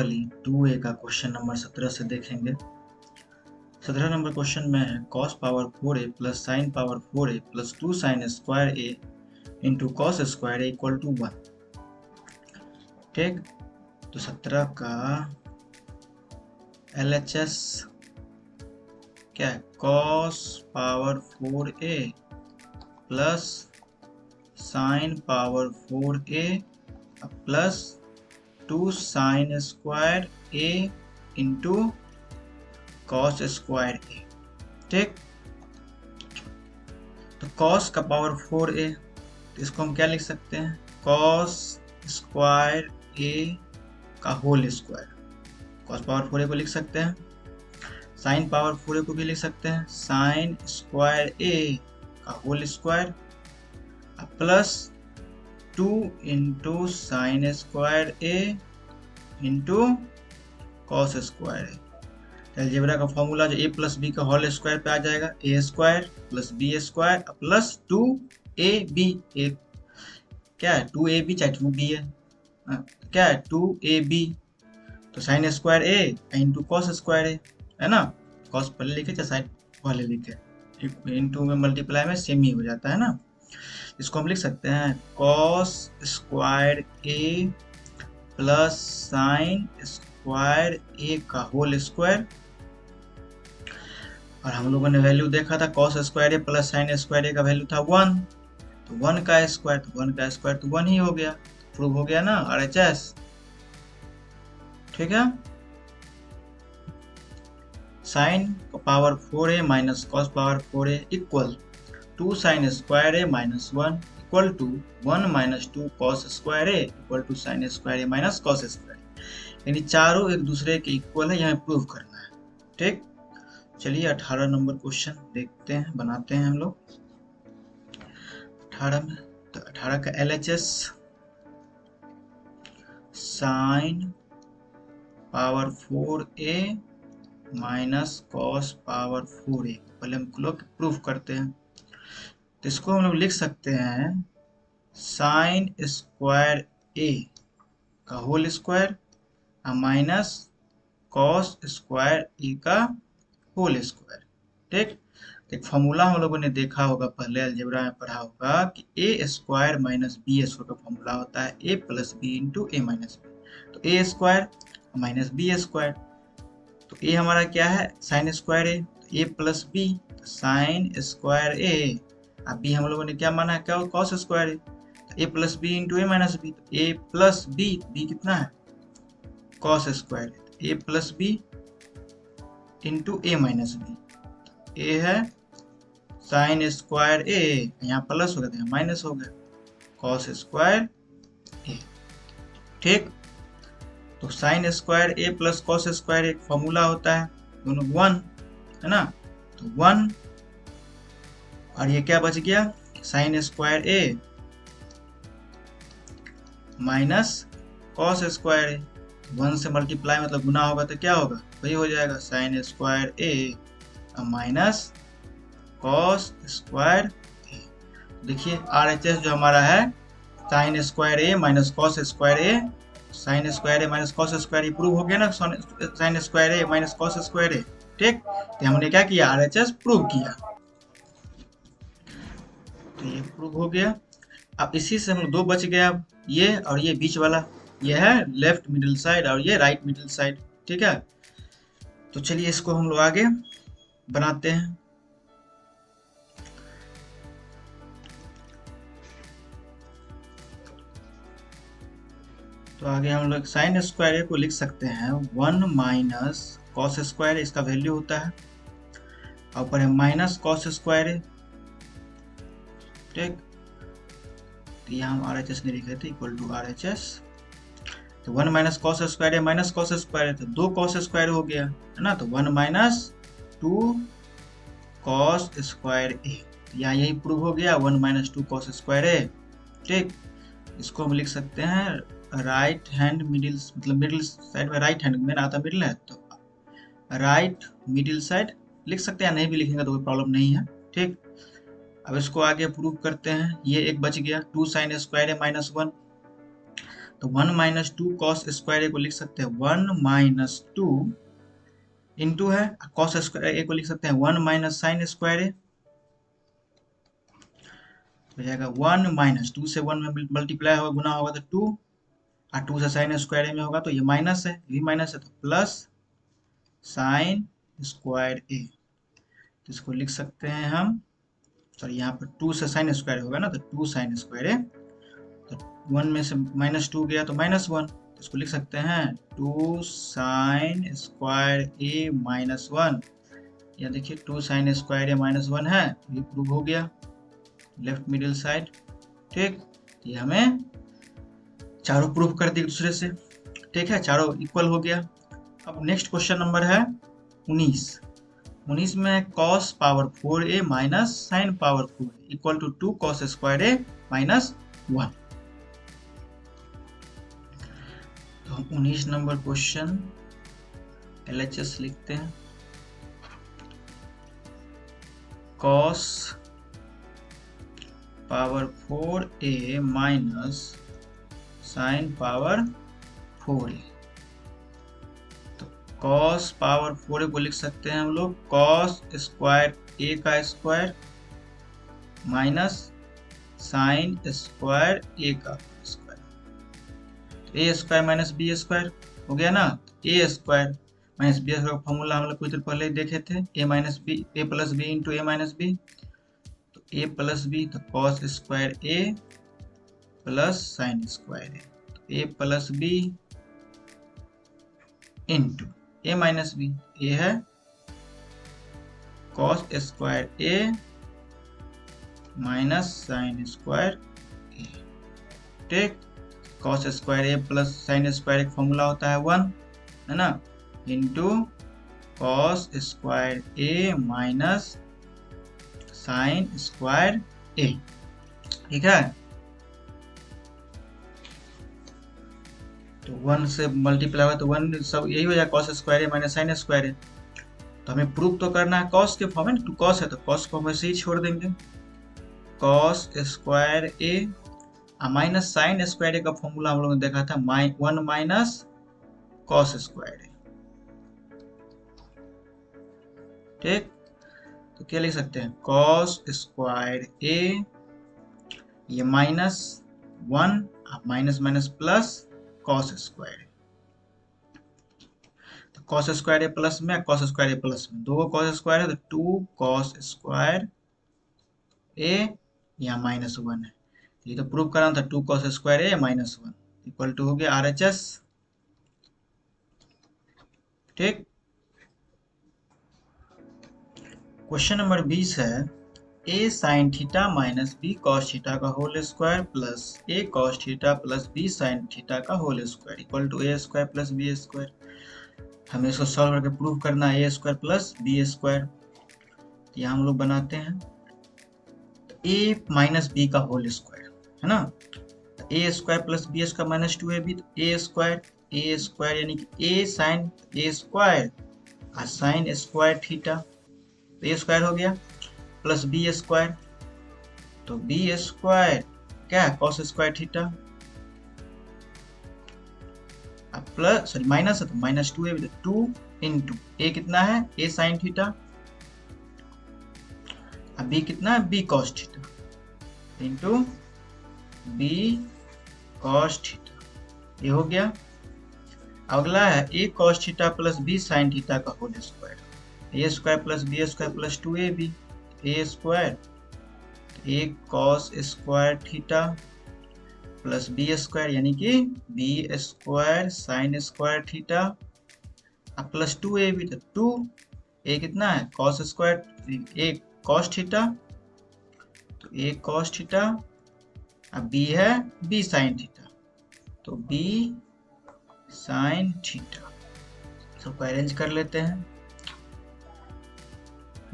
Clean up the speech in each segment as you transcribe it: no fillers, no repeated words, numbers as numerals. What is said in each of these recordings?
Simply 2a का question number 17 से देखेंगे। 17 नंबर क्वेश्चन में है cos power 4a plus sine power 4a plus 2 sine square a into cos square a equal to 1। ठीक, तो 17 का LHS क्या है? cos power 4a plus sine power 4a plus 2 sine square a into cos square a। ठीक, तो cos का power 4a, तो इसको हम क्या लिख सकते हैं? cos स्क्वायर a का whole square. cos power 4a को लिख सकते हैं, साइन पावर 4a को भी लिख सकते हैं, साइन स्क्वायर a का whole square plus 2 into sine square a into cos square a। Algebra का फॉर्मूला जो a प्लस बी का होल स्क्वायर पे आ जाएगा, a square plus B square plus 2ab। क्या है? 2ab चाहे 2b है, क्या है? 2ab। तो sine square a into cos square a है ना। कॉस पहले लिखे चाहे साइन पहले लिखे, इंटू में मल्टीप्लाई में सेम ही हो जाता है ना। इसको हम लिख सकते हैं cos square a plus sine square a का होल स्क्वायर, और हम लोगों ने वैल्यू देखा था cos square a plus sine square a का वैल्यू था 1, तो 1 का स्क्वायर, तो 1 का स्क्वायर तो 1 ही हो गया, प्रूव हो गया ना RHS। ठीक है, sine power 4a minus cos power 4a equal 2 sine square a minus 1 equal to 1 minus 2 cos square a equal to sine square a minus cos square a, यानी चारों एक दूसरे के इक्वल है, यहाँ प्रूव करना है। ठीक, चलिए 18 नंबर क्वेश्चन देखते हैं, बनाते हैं हम लोग 18 में। तो 18 का LHS sign power 4a minus cos power 4a, पहले हम लोग प्रूफ करते हैं। तो इसको हम लोग लिख सकते हैं साइन स्क्वायर a का whole square minus cos square a का होल स्क्वायर। ठीक, एक फॉर्मूला हम लोगों ने देखा होगा, पहले अलजेब्रा में पढ़ा होगा कि a square minus B square का फॉर्मूला होता है a plus B into A minus B. तो a square minus B square, तो a हमारा क्या है? साइन स्क्वायर a, तो a plus B sine square a, अब b हम लोगों ने क्या माना है? क्या? कॉस स्क्वायर a, तो a plus B into A minus B, तो a प्लस बी, b कितना है? Cos square a, a plus B into A minus B, A है साइन स्क्वायर ए, यहाँ प्लस हो गया, यहाँ माइनस हो गया, कॉस स्क्वायर ए। ठीक, तो साइन स्क्वायर ए प्लस कॉस स्क्वायर एक फॉर्मूला होता है, दोनों 1 है ना, तो 1, और ये क्या बच गया? साइन स्क्वायर ए माइनस कॉस स्क्वायर ए, 1 से मल्टीप्लाई मतलब गुना होगा तो क्या होगा? वही हो जाएगा साइन स्क्वायर ए माइनस कॉस स्क्वायर ए। देखिए RHS जो हमारा है साइन स्क्वायर ए माइनस कॉस स्क्वायर ए, साइन स्क्वायर ए माइनस कॉस स्क्वायर, प्रूव हो गया ना, साइन स्क्वायर ए माइनस कॉस स्क्वायर ए। ठीक, तो हमने क्या किया? RHS प्रूव किया, तो ये प्रूव हो गया। अब इसी से हम 2 बच गया, ये और ये बीच वाला, ये है लेफ्ट मिडिल साइड और ये राइट मिडिल साइड। ठीक है, तो चलिए इसको हम लोग आगे बनाते हैं। तो आगे हम लोग साइन स्क्वायर ए को लिख सकते हैं 1 माइनस कॉस स्क्वायर, इसका वैल्यू होता है, और ऊपर है माइनस कॉस स्क्वायर ए। ठीक, तो यहाँ हम RHS नहीं लिखे थे, इक्वल टू RHS, तो 1 माइनस कॉस स्क्वायर ए माइनस कॉस स्क्वायर है, तो 2 कॉस स्क्वायर हो गया है ना, तो 1 माइनस 2 कॉस स्क्वायर ए, यहाँ यही प्रूव हो गया 1 माइनस 2 कॉस स्क्वायर ए। ठीक, इसको हम लिख सकते हैं राइट हैंड मिडिल, मतलब मिडिल साइड में राइट हैंड में आता मिडिल है, तो राइट मिडिल साइड लिख सकते हैं, नहीं भी लिखेंगे तो कोई प्रॉब्लम नहीं है। ठीक, अब इसको आगे प्रूव करते हैं। ये एक बच गया 2 साइन स्क्वायर ए माइनस 1, तो 1 माइनस 2 कॉस स्क्वायर ए को लिख सकते हैं 1 माइनस 2 इंटू है कॉस स्क्वायर ए को लिख सकते हैं 1 माइनस साइन स्क्वायर ए, हो जाएगा 1 माइनस 2 से 1 में मल्टीप्लाई होगा, गुना होगा तो 2, और 2 से साइन स्क्वायर ए में होगा तो ये माइनस है, ये माइनस है तो प्लस साइन स्क्वायर ए, तो इसको लिख सकते हैं हम, सॉरी यहाँ पर 2 से साइन स्क्वायर होगा ना, तो 2 साइन स्क्वायर है, तो 1 में से माइनस 2 गया तो माइनस 1, तो इसको लिख सकते हैं 2 साइन स्क्वायर ए माइनस 1। यहाँ देखिए 2 साइन स्क्वायर ए माइनस 1 है, ये प्रूव हो गया लेफ्ट मिडिल साइड। ठीक, ये हमें चारों प्रूव कर दिए दूसरे से। ठीक है, चारों इक्वल हो गया। अब नेक्स्ट क्वेश्चन नंबर है 19 में cos power 4a minus sine power 4 equal to 2 cos square A minus 1। तो हम 19 नंबर क्वेश्चन LHS लिखते हैं, cos power 4a minus sine power 4a। तो cos पावर 4a को लिख सकते हैं हम लोग cos स्क्वायर a का square minus sine square a का square, a square minus B square हो गया ना। a square minus B square का फॉर्मूला हम लोग कुछ देर पहले ही देखे थे, a minus B a plus B into A minus B, तो a प्लस बी तो cos square a plus sine square A, a plus B into A minus B, A है cos स्क्वायर ए माइनस साइन स्क्वायर ए। ठीक, cos square ए plus sine square एक formula होता है 1, है ना, into cos square ए minus sine square ए। ठीक है, तो 1 से मल्टीप्लाई हुआ तो 1 सब यही हो जाएगा cos स्क्वायर ए माइनस साइन स्क्वायर ए। तो हमें प्रूफ तो करना है cos के फॉर्म में, टू cos है तो cos को हम ऐसे ही छोड़ देंगे, cos स्क्वायर ए माइनस साइन स्क्वायर ए का फॉर्मूला हम लोगों ने देखा था 1 माइनस cos स्क्वायर ए। ठीक, तो क्या लिख सकते हैं cos स्क्वायर ए, ये minus 1 minus minus plus cos square, तो cos स्क्वायर ए प्लस में cos स्क्वायर ए प्लस में, दो cos स्क्वायर है तो 2 cos स्क्वायर ए, यहाँ माइनस 1 है, ये तो प्रूव करना था 2 cos square A minus 1 equal to हो गया RHS। ठीक, क्वेश्चन नंबर 20 है a sine theta minus b cos theta का whole square plus a cos theta plus b sine theta का whole square equal to a square plus b square. हमें इसको solve करके prove करना है a square plus b square. तो यहाँ हम लोग बनाते हैं a माइनस b का होल स्क्वायर, है ना, a square plus b square minus 2ab, तो a स्क्वायर यानी कि a साइन a स्क्वायर और साइन स्क्वायर थीटा, तो a स्क्वायर हो गया प्लस बी स्क्वायर, तो बी स्क्वायर क्या है कॉस स्क्वायर थीटा, अब प्लस सॉरी माइनस है तो माइनस 2 है, 2 इंटू ए कितना है ए साइन थीटा, अब बी कितना है B cos theta into B cos theta, ये हो गया। अगला है A cos theta plus B sine theta का whole square, A square plus B square plus 2ab, A square A cos square theta plus B square यानी कि B square sine square theta plus 2ab, तो 2 A कितना है cos square A cos theta, तो ए cos theta, अब B है B sine theta, तो B sine theta. सबको अरेंज कर लेते हैं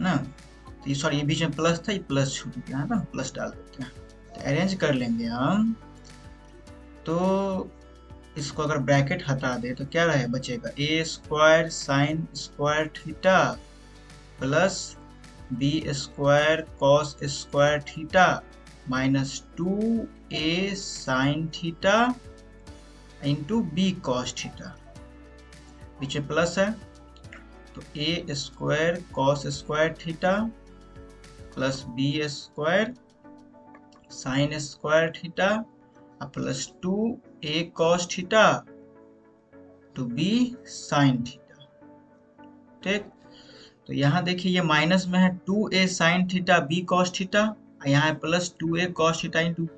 ना, तो ये सॉरी ये बीच में प्लस था, ये प्लस छूट गया है ना, प्लस डाल देते हैं, तो अरेंज कर लेंगे हम। तो इसको अगर ब्रैकेट हटा दे तो क्या रहे बचेगा A square sine square theta plus B square cos square theta minus 2a sine theta into B cos theta, पीछे प्लस है तो A square cos square theta plus B square sine square theta plus 2a cos theta two B sine theta. ठीक, तो यहाँ देखिए ये minus में है 2a sine theta B cos theta, यहाँ है plus 2a cos theta into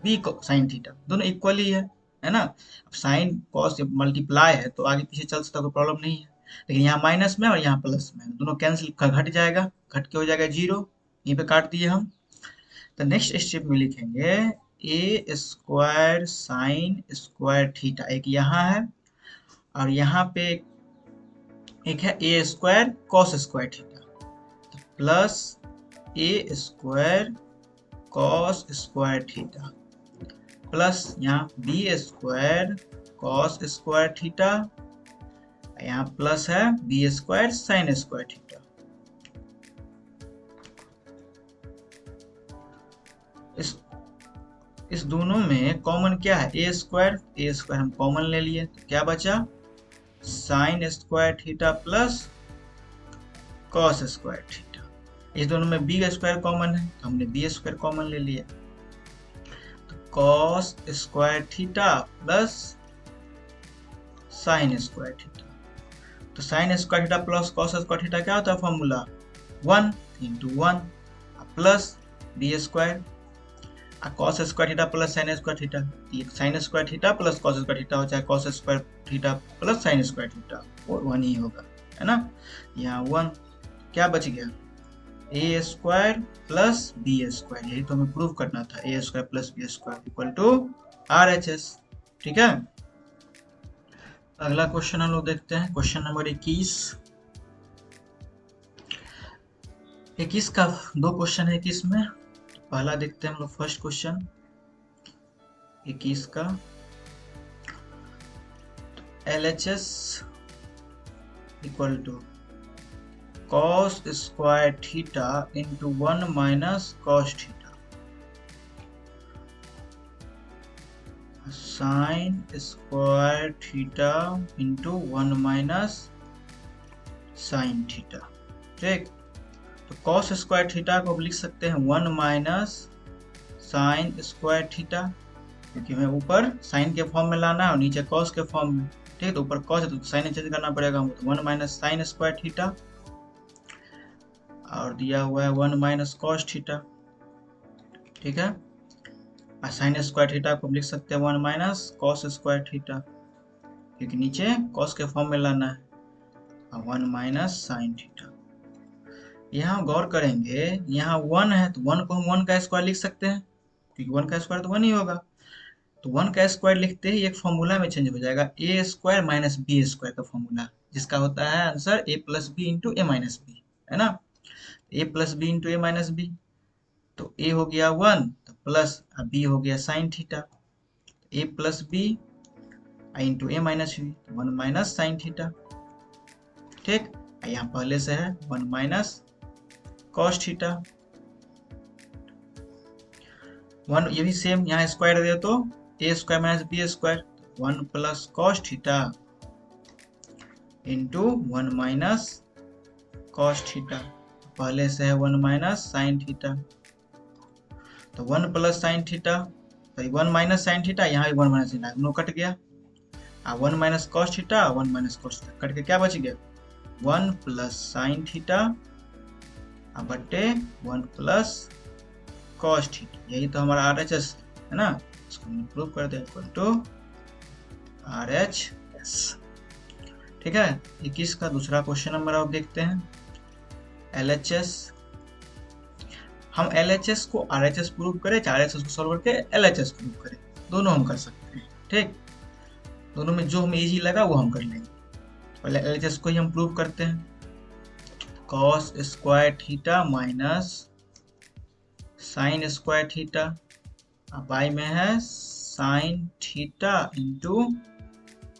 B sine theta, दोनों इक्वल ही है ना। अब साइन कॉस मल्टीप्लाई है तो आगे पीछे चल सकता, कोई प्रॉब्लम नहीं है, लेकिन यहाँ माइनस में और यहाँ प्लस में, दोनों कैंसिल घट जाएगा, घट के हो जाएगा 0, यहीं पे काट दिए हम। तो नेक्स्ट स्टेप में लिखेंगे A square sine square theta, एक यहाँ है और यहाँ पे एक है A square cos square theta, तो plus A square cos square theta plus यहाँ B square cos square theta, यहाँ प्लस है B square sine square theta. इस दोनों में कॉमन क्या है, ए स्क्वायर हम कॉमन ले लिए तो क्या बचा, sign square theta plus cos square theta. इस दोनों में बी स्क्वायर कॉमन है तो हमने बी स्क्वायर कॉमन ले लिया, तो cos square theta plus sine square theta. तो sine square theta plus cos square theta क्या होता है formula, 1 into 1 plus B square, cos square theta plus sine square theta, sine square theta plus cos square theta हो, चाहे cos square theta plus sine square theta, और 1 ही होगा, है ना। यहाँ 1 क्या बच गया, A square plus B square, यही तो हमें प्रूव करना था, A square plus B square equal to R H S. ठीक है, अगला क्वेश्चन हम लोग देखते हैं, क्वेश्चन नंबर 21 का 2 क्वेश्चन है 21 में। पहला देखते हैं हम लोग फर्स्ट क्वेश्चन 21 का, LHS equal to cos square theta into 1 minus cos theta sine square theta into 1 minus sine theta. ठीक, तो कॉस स्क्वायर थीटा को लिख सकते हैं 1 माइनस साइन स्क्वायर थीटा, क्योंकि हमें ऊपर साइन के फॉर्म में लाना है और नीचे कॉस के फॉर्म में। ठीक, तो ऊपर कॉस है तो साइन चेंज करना पड़ेगा हमको, तो 1 माइनस साइन स्क्वायर थीटा और दिया हुआ है 1 माइनस कॉस थीटा। ठीक है, और साइन स्क्वायर थीटा को लिख सकते हैं 1 माइनस कॉस स्क्वायर थीटा, क्योंकि नीचे कॉस के फॉर्म में लाना है, और 1 माइनस साइन थीटा। यहाँ गौर करेंगे, यहाँ 1 है तो 1 को हम 1 का स्क्वायर लिख सकते हैं, क्योंकि 1 का स्क्वायर तो 1 ही होगा, तो 1 का स्क्वायर लिखते ही एक फॉर्मूला में चेंज हो जाएगा, a square minus B square का फॉर्मूला, जिसका होता है answer a plus B into A minus b, है ना। A plus B into A minus B, तो ए हो गया 1 तो प्लस बी हो गया sine theta, A plus B into A minus B, 1 minus sine theta. ठीक, यहाँ पहले से है 1 माइनस कॉस थीटा, 1 ये भी सेम, यहाँ स्क्वायर दे तो A square minus B square, 1 plus cos theta into 1 minus cos theta, पहले से है 1 माइनस साइन थीटा, तो 1 plus sine theta, 1 minus sine theta, यहाँ भी 1 माइनस थीटा, दोनों कट गया, 1 minus cos theta 1 minus cos theta cut के क्या बच गया, 1 प्लस साइन थीटा बटे 1 प्लस कॉस थीटा, यही तो हमारा RHS है ना, इसको हम प्रूव कर दे इक्वल टू RHS। ठीक है, 21 का दूसरा क्वेश्चन नंबर आप देखते हैं, LHS, हम LHS को RHS प्रूव करें, RHS को सॉल्व करके LHS प्रूव करें, दोनों हम कर सकते हैं। ठीक, दोनों में जो हमें इजी लगा वो हम कर लेंगे, पहले LHS को ही हम प्रूव करते हैं, cos square theta minus sine square theta, अब बाई में है sign theta into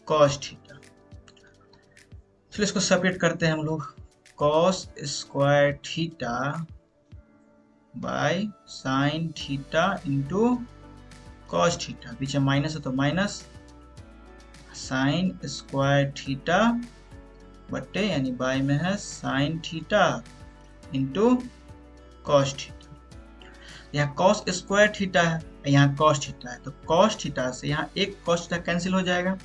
cos theta. चलिए इसको सेपरेट करते हैं हम लोग, cos square theta by sine theta into cos theta, पीछे माइनस है तो माइनस, साइन स्क्वायर थीटा बट्टे यानी बाई में है sign theta into cos theta. यहाँ कॉस स्क्वायर थीटा है, यहाँ कॉस थीटा है, तो कॉस थीटा से यहाँ एक कॉस थीटा कैंसिल हो जाएगा,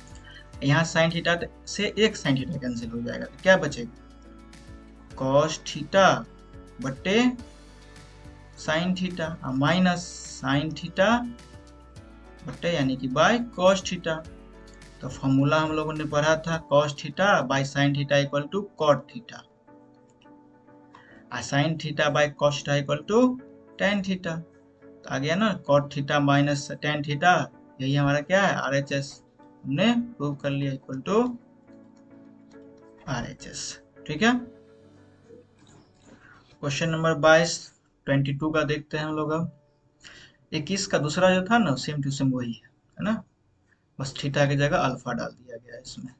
यहाँ साइन थीटा से एक साइन थीटा कैंसिल हो जाएगा, तो क्या बचेगा कॉस थीटा बट्टे sine theta minus sine theta बट्टे यानी कि बाय कॉस थीटा। तो फॉर्मूला हम लोगों ने पढ़ा था cos theta by sine theta equal to cot theta, sine theta by cos theta equal to tan theta. तो आ गया ना cot theta minus tan theta, यही हमारा क्या है RHS, हमने प्रूव कर लिया इक्वल टू RHS। ठीक है, क्वेश्चन नंबर 22 का देखते हैं हम लोग। अब 21 का दूसरा जो था ना सेम टू सेम वही है ना, बस थीटा की जगह अल्फा डाल दिया गया है इसमें।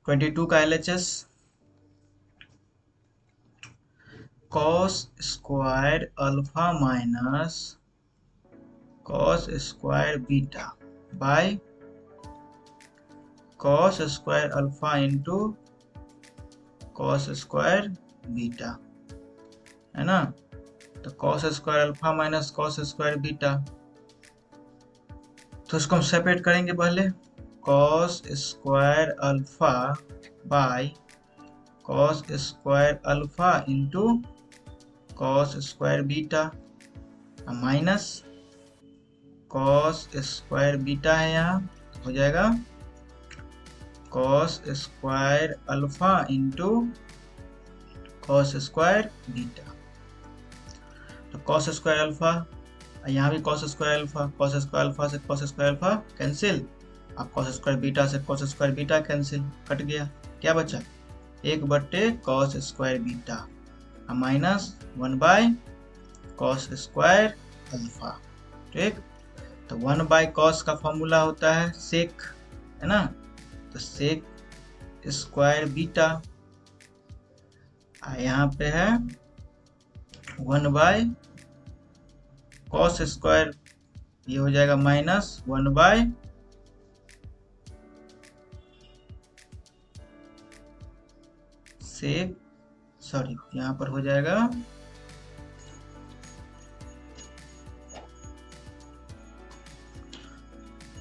22 का LHS cos square alpha minus cos square beta by cos square alpha into cos square beta, है ना। तो cos square alpha minus cos square beta, तो इसको हम सेपरेट करेंगे पहले, cos square alpha by cos square alpha into cos square beta minus cos square beta है, यहाँ हो जाएगा cos square alpha into cos square beta. तो कॉस स्क्वायर अल्फा, यहाँ भी cos square alpha, cos square alpha से cos square alpha cancel, अब cos square beta से cos square beta cancel, cut गया, क्या बचा एक बट्टे cos square beta minus 1 bye cos square alpha. ठीक, तो 1 बाय कॉस का फॉर्मूला होता है सेक, है ना, तो सेक स्क्वायर बीटा, यहाँ पे है 1 बाय कॉस स्क्वायर, ये हो जाएगा माइनस 1 बाय सेक, सॉरी यहाँ पर हो जाएगा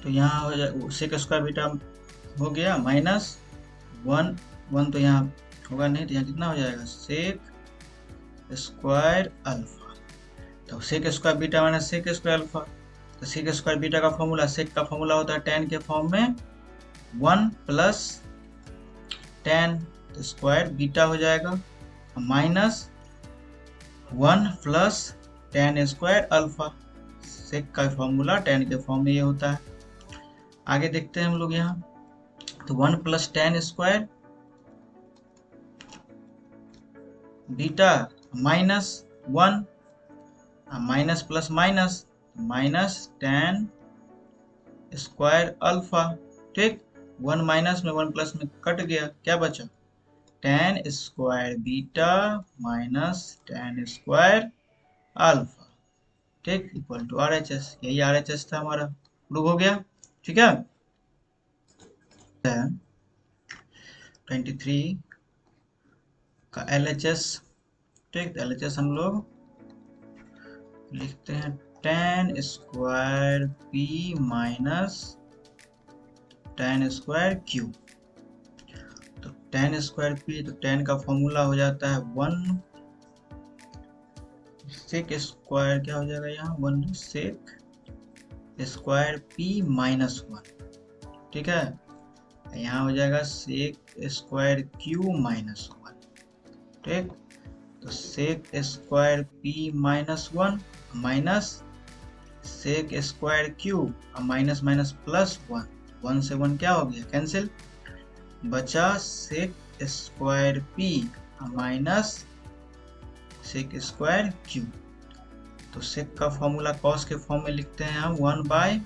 तो यहाँ हो जाए सेक स्क्वायर बीटा हो गया माइनस 1 तो यहाँ होगा नहीं, तो यहाँ कितना हो जाएगा सेक स्क्वायर अल्फा। तो sec square beta minus sec square alpha, तो सेक स्क्वायर बीटा का फॉर्मूला, सेक का फॉर्मूला होता है tan के फॉर्म में 1 प्लस tan, तो स्क्वायर बीटा हो जाएगा minus 1 plus tan square alpha, sec का फॉर्मूला tan के फॉर्म में ये होता है। आगे देखते हैं हम लोग यहाँ, तो 1 plus tan square beta minus 1 minus plus minus minus tan square alpha. ठीक, 1 माइनस में 1 प्लस में कट गया, क्या बचा tan square beta minus tan square alpha. ठीक, इक्वल टू RHS, यही RHS था हमारा, प्रूव हो गया। ठीक है, 23 का LHS, ठीक, LHS हम लोग लिखते हैं tan square p minus tan square q। तो tan स्क्वायर p, तो tan का फॉर्मूला हो जाता है 1 सेक स्क्वायर, क्या हो जाएगा यहाँ 1 सेक स्क्वायर p माइनस 1। ठीक है, यहाँ हो जाएगा सेक स्क्वायर q माइनस 1। ठीक, तो sec square p minus 1 minus sec square q minus minus plus 1 से 1 क्या हो गया कैंसिल, बचा sec square p minus sec square q। तो सेक का फॉर्मूला कॉस के फॉर्म में लिखते हैं हम 1 bye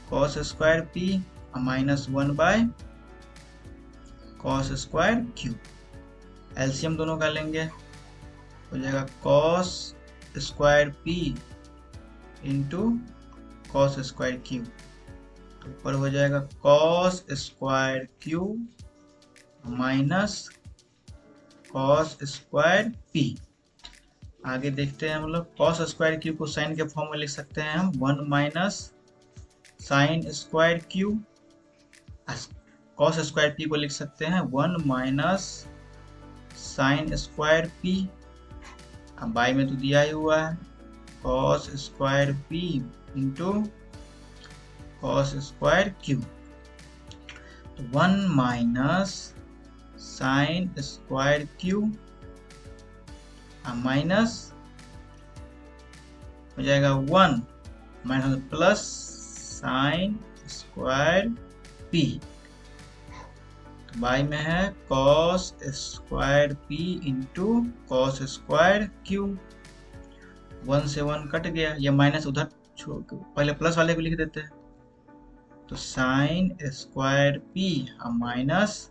cos square p minus 1 bye cos square q। LCM दोनों का लेंगे, हो जाएगा cos square p into cos square q। तो ऊपर हो जाएगा cos square Q minus cos square P. आगे देखते हैं हम लोग, कॉस स्क्वायर क्यू को साइन के फॉर्म में लिख सकते हैं हम 1 minus sine square Q. Cos square P को लिख सकते हैं 1 माइनस साइन स्क्वायर पी। अब बाई में तो दिया ही हुआ है cos square P into cos square Q. तो 1 minus sine square Q minus हो जाएगा 1 minus plus sine square P. By में है cos square P into cos square Q. 1 से 1 कट गया, ये माइनस उधर पहले प्लस वाले को लिख देते हैं। तो sine square P minus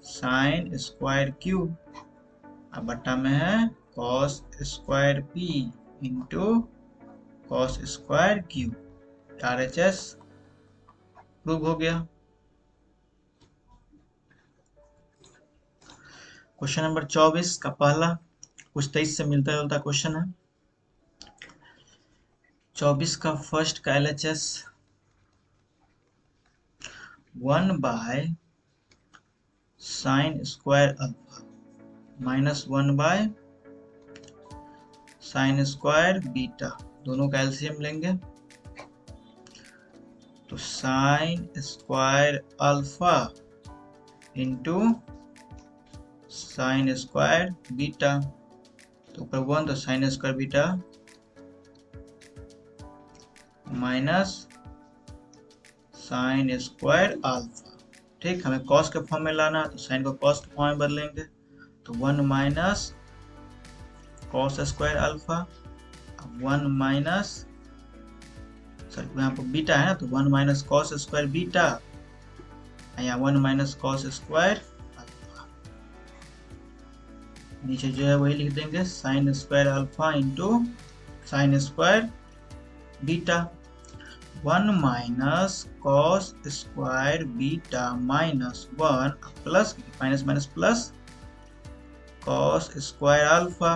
sine square Q. अब बट्टा में है cos square P into cos square Q. RHS prove हो गया। क्वेश्चन नंबर 24 का पहला कुछ 23 से मिलता जुलता क्वेश्चन है। 24 का फर्स्ट का LHS 1 by sine square alpha minus 1 by sine square beta, दोनों का एलसीएम लेंगे। तो sine square alpha into sine square beta, तो ऊपर 1 तो sine square beta minus sine square alpha. ठीक, हमें कॉस के फॉर्म में लाना है तो साइन को कॉस के फॉर्म में बदलेंगे। तो 1 minus cos square alpha, 1 minus sir यहाँ पर बीटा है ना, तो 1 माइनस कॉस स्क्वायर बीटा, यहाँ 1 माइनस कॉस स्क्वायर अल्फा। नीचे जो है वही लिख देंगे sign square alpha into sine square beta. 1 minus cos square beta minus 1 plus minus minus plus cos square alpha.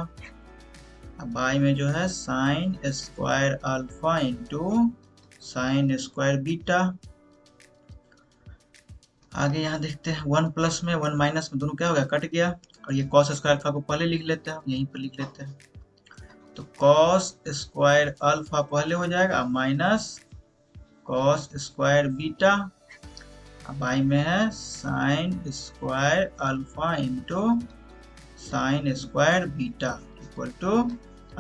अब बाई में जो है sine square alpha into sine square beta. आगे यहाँ देखते हैं 1 प्लस में 1 माइनस में दोनों क्या हो गया, कट गया। और ये कॉस स्क्वायर अल्फा को पहले लिख लेते हैं, यहीं पर लिख लेते हैं। तो कॉस स्क्वायर अल्फा पहले हो जाएगा माइनस कॉस स्क्वायर बीटा। अब बाई में है sine square alpha into sine square beta equal to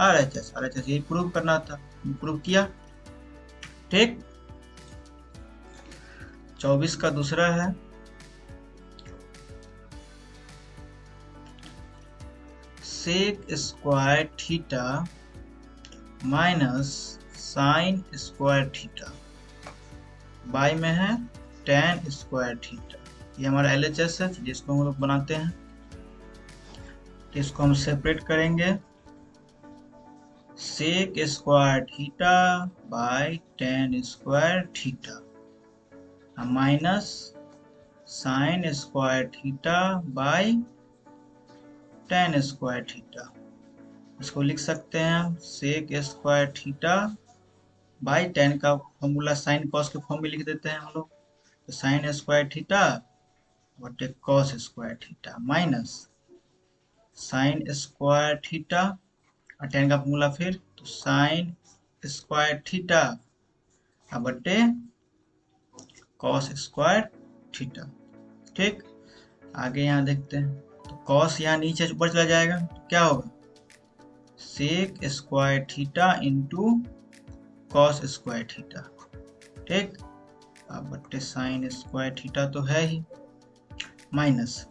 RHS। RHS यही प्रूव करना था, प्रूव किया। ठीक, 24 का दूसरा है sec square theta minus sine square theta, बाई में है tan स्क्वायर थीटा। ये हमारा LHS है जिसको हम लोग बनाते हैं। तो इसको हम सेपरेट करेंगे, sec square theta by tan square theta minus sine square theta by tan square theta. इसको लिख सकते हैं हम sec square theta by tan का फॉर्मूला साइन कॉस के फॉर्म में लिख देते हैं हम लोग। तो साइन स्क्वायर थीटा बटे cos square theta minus sine square theta और tan का फॉर्मूला फिर तो साइन स्क्वायर थीटा बटे कॉस स्क्वायर थीटा। ठीक, आगे यहाँ देखते हैं। तो कॉस यहाँ नीचे ऊपर चला जाएगा तो क्या होगा, sec square theta into cos square theta. ठीक, अब बटे साइन स्क्वायर थीटा तो है ही माइनस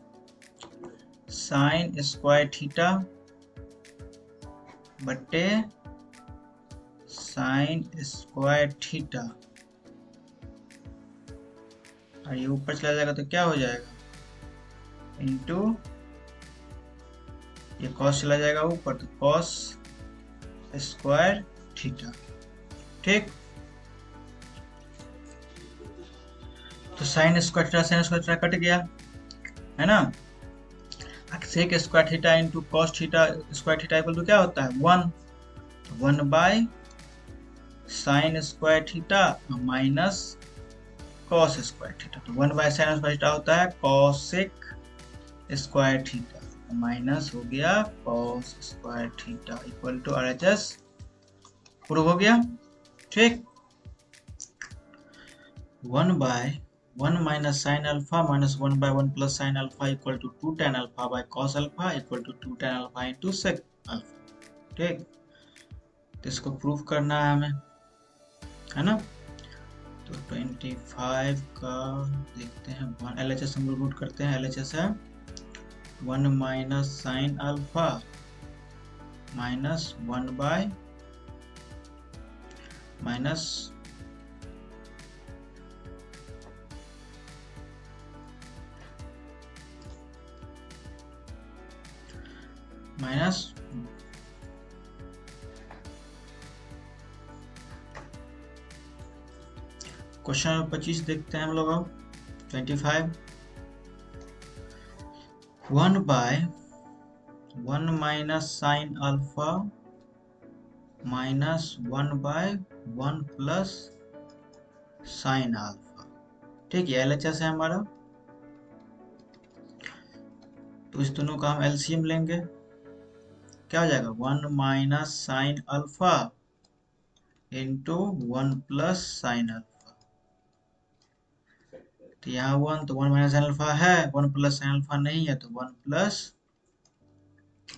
साइन स्क्वायर थीटा बटे साइन स्क्वायर थीटा, और ये ऊपर चला जाएगा तो क्या हो जाएगा इंटू ये कॉस चला जाएगा ऊपर तो कॉस स्क्वायर थीटा। ठीक, तो साइन स्क्वायर थीटा कट गया, है ना। Sec square theta into cos theta square theta equal to क्या होता है 1, 1 sine square theta minus cos square theta. तो 1 साइन स्क्वायर थीटा होता है कॉसेक स्क्वायर थीटा माइनस हो गया cos square theta equal to RHS। Prove हो गया, ठीक। 1 minus sine alpha minus 1 plus sine alpha equal to 2 tan alpha by cos alpha equal to 2 tan alpha into sec alpha, ठीक। तो इसको proof करना है हमें, है ना। तो 25 का देखते हैं, LHS हम लोग नोट करते हैं। LHS है 1 minus sine alpha minus 1 by minus question number 25 देखते हैं हम लोग अब। 25 1 by 1 minus sine alpha minus 1 by 1 plus sine alpha, ठीक है। LHS है हमारा, तो इस दोनों का हम LCM लेंगे। क्या हो जाएगा 1 minus sine alpha into 1 plus sine alpha. तो यहाँ 1 तो 1 माइनस साइन अल्फा है, 1 प्लस साइन अल्फा नहीं है तो 1 plus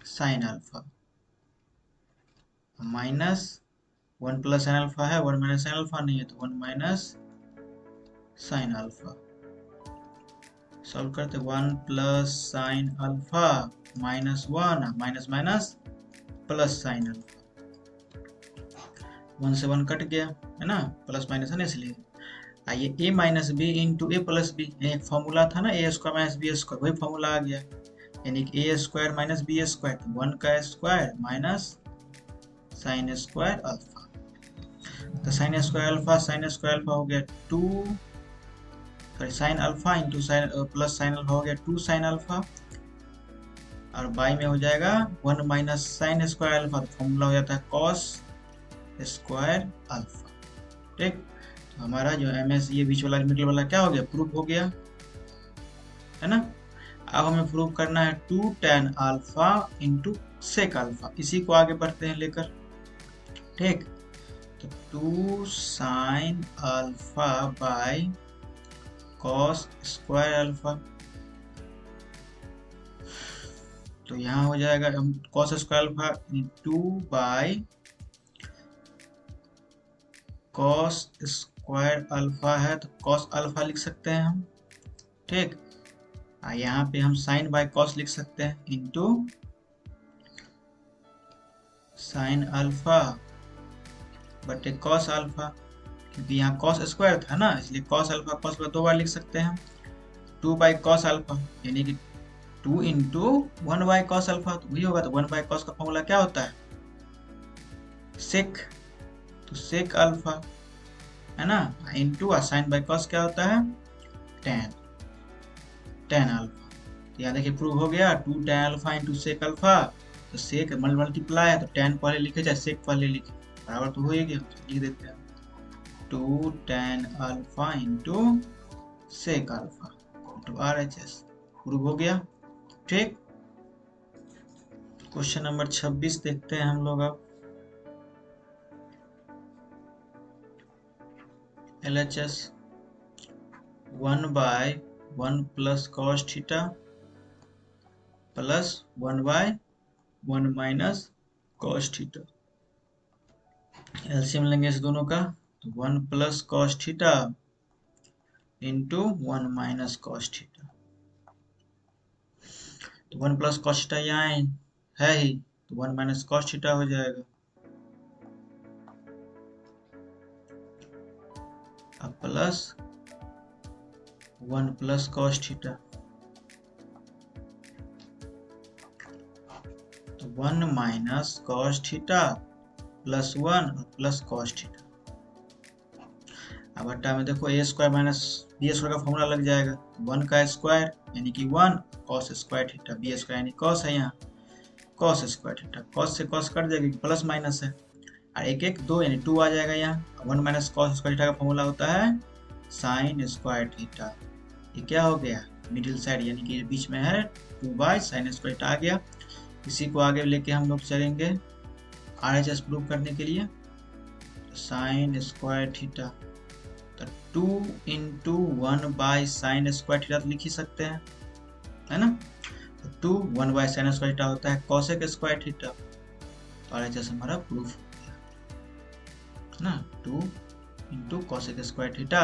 sine alpha minus 1 plus sine alpha है, 1 माइनस साइन अल्फा नहीं है तो 1 माइनस साइन अल्फा। सॉल्व करते 1 plus sine alpha minus 1 minus minus plus sine alpha, 1 से 1 कट गया, है ना, प्लस माइनस है ना इसलिए। आइए a minus B into A plus B, एक फॉर्मूला था ना A square minus B square, वही फॉर्मूला आ गया, यानी कि A square minus B square, 1 का square minus sine square alpha. तो साइन स्क्वायर अल्फा हो गया 2, sorry sine alpha into sine plus sine alpha हो गया 2 साइन अल्फा, और बाई में हो जाएगा 1 माइनस साइन स्क्वायर अल्फा, तो फॉर्मूला हो जाता है कॉस स्क्वायर अल्फा, ठीक। तो हमारा जो MS ये बीच वाला मिडिल वाला क्या हो गया, प्रूफ हो गया, है ना। अब हमें प्रूफ करना है 2 tan alpha into sec alpha, इसी को आगे बढ़ते हैं लेकर, ठीक। तो 2 sine alpha by cos square alpha, तो यहाँ हो जाएगा cos square alpha 2 by cos square alpha है तो कॉस अल्फा लिख सकते हैं हम, ठीक। यहाँ पे हम साइन बाय कॉस लिख सकते हैं इंटू साइन अल्फा बटे कॉस अल्फा, क्योंकि यहाँ कॉस स्क्वायर था ना इसलिए कॉस अल्फा कॉस का 2 बार लिख सकते हैं हम। 2 बाई कॉस अल्फा यानी कि 2 इंटू 1 बाई कॉस अल्फा, तो वही होगा। तो 1 बाई कॉस का फॉर्मूला क्या होता है सेक, तो सेक अल्फा, है ना, इंटू साइन बाई कॉस क्या होता है टेन अल्फा। तो यहाँ देखिए प्रूव हो गया 2 tan alpha into sec alpha, तो सेक मल्टीप्लाई है तो टेन पहले लिखे चाहे सेक पहले लिखे, बराबर तो हो ही गया, लिख देते हैं 2 tan alpha into sec alpha into RHS, prove हो गया, ठीक। क्वेश्चन नंबर 26 देखते हैं हम लोग अब। LHS 1 by 1 plus cos theta plus 1 by 1 minus cos theta, LCM लेंगे इस दोनों का, तो 1 plus cos theta into 1 minus cos theta, तो 1 प्लस कॉस थीटा यहाँ है ही, तो 1 माइनस कॉस थीटा हो जाएगा, अब प्लस 1 प्लस कॉस थीटा, तो 1 माइनस कॉस थीटा प्लस 1 और प्लस कॉस थीटा। अब बट्टा में देखो A square minus B square का फॉर्मूला लग जाएगा, 1 का स्क्वायर यानी कि 1 cos square theta, B square यानी कॉस है, यहाँ कॉस स्क्वायर थीटा, कॉस से कॉस कट जाएगी, प्लस माइनस है, और एक एक 2 यानी 2 आ जाएगा यहाँ। 1 माइनस कॉस स्क्वायर थीटा का फॉर्मूला होता है साइन स्क्वायर थीटा। ये क्या हो गया, मिडिल साइड यानी कि बीच में है 2 बाई साइन स्क्वायर थीटा आ गया। इसी को आगे लेके हम लोग चलेंगे RHS प्रूव करने के लिए। साइन स्क्वायर थीटा तो 2 into 1 by sign square theta तो लिख ही सकते हैं, है ना। तो 2 1 बाई साइन स्क्वायर थीटा होता है कॉसेक स्क्वायर थीटा, तो RHS हमारा प्रूफ हो गया, है ना, 2 इंटू कॉसेक स्क्वायर थीटा।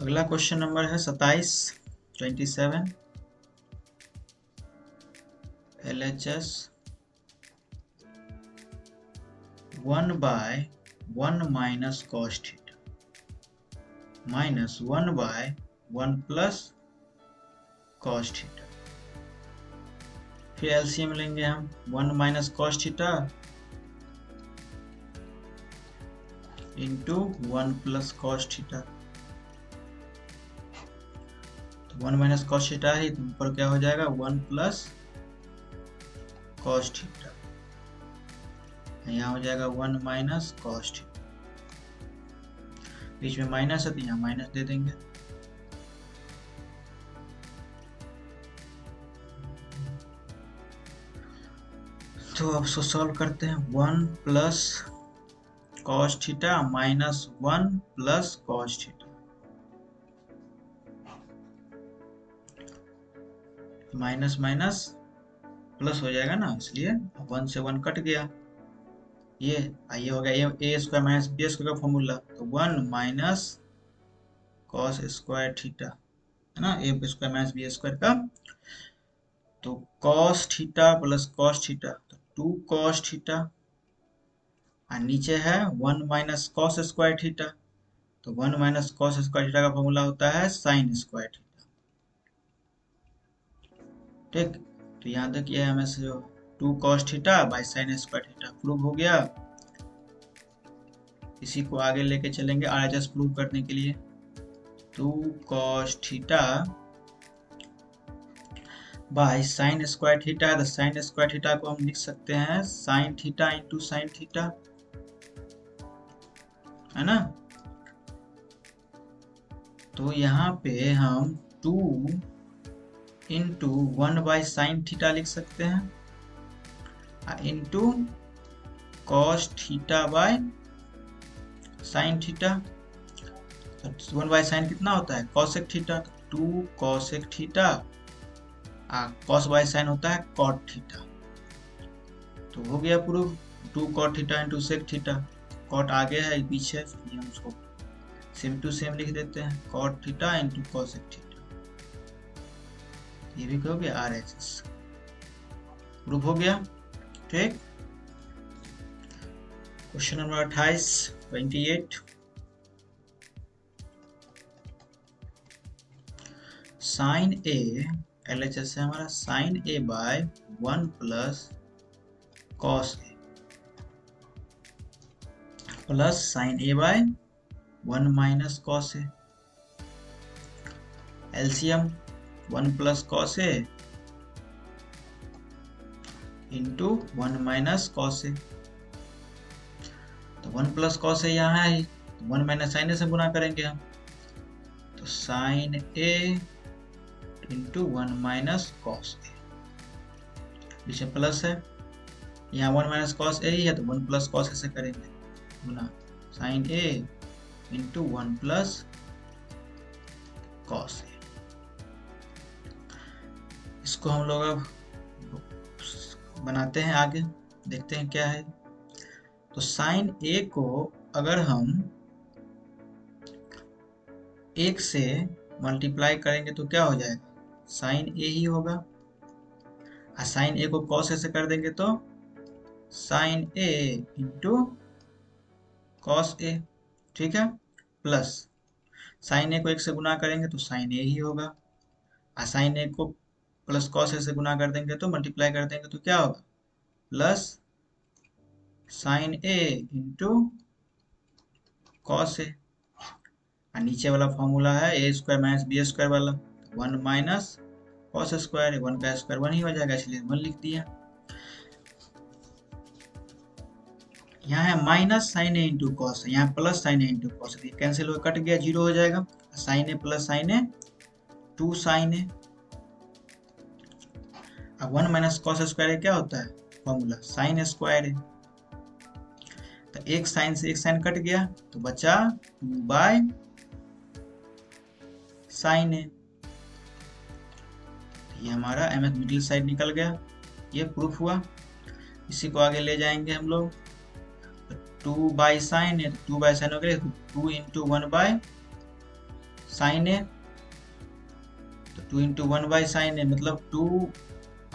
अगला क्वेश्चन नंबर है 27 LHS 1 by 1 minus cos theta minus 1 by 1 plus cos theta. फिर एलसीएम लेंगे हम, 1 minus cos theta into 1 plus cos theta. तो 1 माइनस कॉस थीटा है, तो ऊपर क्या हो जाएगा 1 प्लस कॉस थीटा, यहाँ हो जाएगा 1 माइनस कॉस थीटा, बीच में माइनस है तो यहाँ माइनस दे देंगे। तो अब इसको सॉल्व करते हैं, 1 plus cos theta minus 1 plus cos theta, minus minus plus हो जाएगा ना, इसलिए 1 से 1 कट गया, ये आइए हो गया A square minus B square का फॉर्मूला, तो 1 माइनस कॉस स्क्वायर थीटा, है ना, A square minus B square का, तो cos theta plus cos theta तो 2 कॉस थीटा, और नीचे है 1 माइनस कॉस स्क्वायर थीटा, तो 1 माइनस कॉस स्क्वायर थीटा का फॉर्मूला होता है साइन स्क्वायर थीटा, ठीक। तो यहाँ तक ये हमें से 2 cos theta by sine square theta prove हो गया। इसी को आगे लेके चलेंगे RHS प्रूव करने के लिए। 2 cos theta by sine square theta, तो साइन स्क्वायर थीटा को हम लिख सकते हैं sign theta into sine theta, है ना। तो यहाँ पे हम 2 इंटू 1 बाई साइन थीटा लिख सकते हैं into cos theta by sine theta, 1 by sine कितना होता है cosec theta, 2 cosec theta, cos by sine होता है कॉट थीटा, तो हो गया proof, 2 cot theta into sec theta, cot आगे है पीछे, हम उसको सेम टू सेम लिख देते हैं, cot theta into cosec theta, ये भी कहोगे RHS प्रूफ हो गया, ठीक। Question number 28 sine A LHS है हमारा sine A by 1 plus cos A plus sine A by 1 minus cos A, LCM 1 plus cos A into 1 minus cos A, तो 1 plus cos ए यहाँ है, 1 माइनस साइन ए से गुना करेंगे हम, तो साइन ए into 1 minus cos ए, पीछे प्लस है, यहाँ 1 माइनस कॉस ए ही है तो 1 प्लस कॉस ए से करेंगे गुना, साइन ए इंटू 1 प्लस कॉस ए। इसको हम लोग अब बनाते हैं, आगे देखते हैं क्या है। तो साइन ए को अगर हम 1 से मल्टीप्लाई करेंगे तो क्या हो जाएगा, साइन ए ही होगा, और साइन ए को कॉस ए से कर देंगे तो sign A into cos A, ठीक है, प्लस साइन ए को 1 से गुना करेंगे तो साइन ए ही होगा, और साइन ए को प्लस कॉस ए से गुना कर देंगे तो मल्टीप्लाई कर देंगे तो क्या होगा, plus sine A into cos A, और नीचे वाला फॉर्मूला है A square minus B square वाला, 1 माइनस कॉस स्क्वायर, 1 का स्क्वायर 1 ही हो जाएगा, इसलिए 1 लिख दिया। यहाँ है माइनस साइन ए इंटू कॉस, यहाँ प्लस साइन ए इंटू कॉस, कैंसिल हो कट गया, 0 हो जाएगा। साइन ए प्लस साइन ए 2 साइन ए। अब 1 माइनस कॉस स्क्वायर क्या होता है फॉर्मूला, साइन स्क्वायर है। तो एक साइन से एक साइन कट गया तो बचा 2 बाय साइन ए। ये हमारा एम एस मिडिल साइड निकल गया, ये प्रूफ हुआ। इसी को आगे ले जाएंगे हम लोग, 2 by sine A, 2 by sine हो गया, 2 इंटू 1 बाय साइन ए, तो 2 इंटू 1 बाई साइन ए मतलब 2,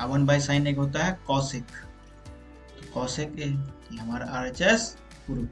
1 बाई साइन ए होता है कॉसेक, तो कॉसेक ए, ये हमारा RHS प्रूफ।